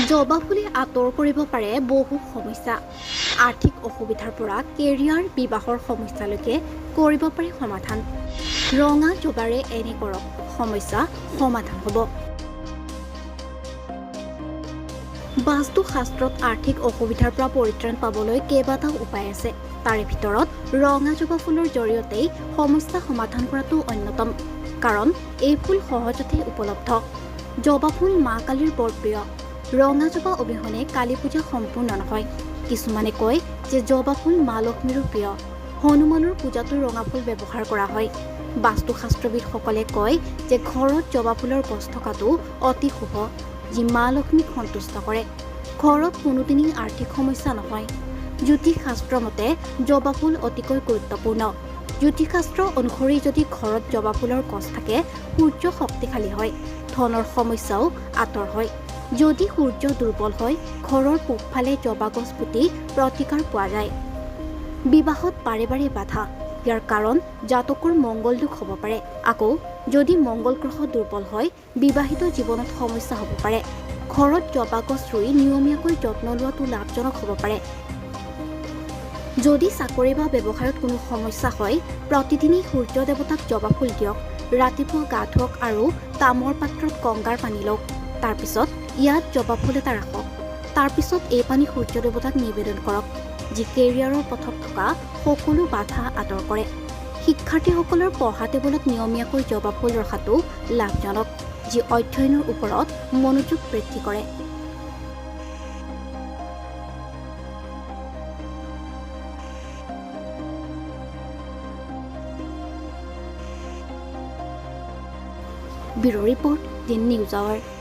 জবা ফুলে আঁতৰ কৰিব পাৰে বহু সমস্যা। আৰ্থিক অসুবিধাৰ পৰা কেৰিয়াৰ বিবাহৰ সমস্যালৈকে কৰিব পাৰে সমাধান। ৰঙা জবাৰে এনে কৰক, সমস্যা সমাধান হ'ব। বাস্তুশাস্ত্ৰত আৰ্থিক অসুবিধাৰ পৰা পৰিত্ৰাণ পাবলৈ কেইবাটাও উপায় আছে। তাৰে ভিতৰত ৰঙা জবা ফুলৰ জৰিয়তেই সমস্যা সমাধান কৰাটো অন্যতম, কাৰণ এই ফুল সহজতে উপলব্ধ। জবা ফুল মা কালীৰ বৰ প্ৰিয়। ৰঙা জবা অবিহনে কালী পূজা সম্পূৰ্ণ নহয়। কিছুমানে কয় যে জবা ফুল মা লক্ষ্মীৰো প্ৰিয়। হনুমানৰ পূজাতো ৰঙা ফুল ব্যৱহাৰ কৰা হয়। বাস্তুশাস্ত্ৰবিদসকলে কয় যে ঘৰত জবা ফুলৰ গছ থকাটো অতি শুভ, যি মা লক্ষ্মীক সন্তুষ্ট কৰে। ঘৰত কোনোদিনেই আৰ্থিক সমস্যা নহয়। জ্যোতিষশাস্ত্ৰ মতে জবা ফুল অতিকৈ গুৰুত্বপূৰ্ণ। জ্যোতিষশাস্ত্ৰ অনুসৰি যদি ঘৰত জবা ফুলৰ গছ থাকে, সূৰ্য শক্তিশালী হয়, ধনৰ সমস্যাও আঁতৰ হয়। যদি সূৰ্য দুৰ্বল হয়, ঘৰৰ পূবফালে জবা গছ পুতি প্ৰতিকাৰ পোৱা যায়। বিবাহত বাৰে বাৰে বাধা। ইয়াৰ কাৰণ জাতকৰ মংগল দোষ হ'ব পাৰে। আকৌ যদি মংগল গ্ৰহ দুৰ্বল হয়, বিবাহিত জীৱনত সমস্যা হ'ব পাৰে। ঘৰত জবা গছ ৰুই নিয়মীয়াকৈ যত্ন লোৱাটো লাভজনক হ'ব পাৰে। যদি চাকৰি বা ব্যৱসায়ত কোনো সমস্যা হয়, প্ৰতিদিনেই সূৰ্য দেৱতাক জবা ফুল দিয়ক। ৰাতিপুৱা গা ধুৱক আৰু তামৰ পাত্ৰত গংগাৰ পানী লওক। তাৰপিছত ইয়াত জবা ফুল এটা ৰাখক। তাৰপিছত এই পানী সূৰ্য দেৱতাক নিবেদন কৰক, যি কেৰিয়াৰৰ পথত থকা সকলো বাধা আঁতৰ কৰে। শিক্ষাৰ্থীসকলৰ পঢ়া টেবুলত নিয়মীয়াকৈ জবা ফুল ৰখাটো লাভজনক, যি অধ্যয়নৰ ওপৰত মনোযোগ বৃদ্ধি কৰে। Bureau report, the news hour.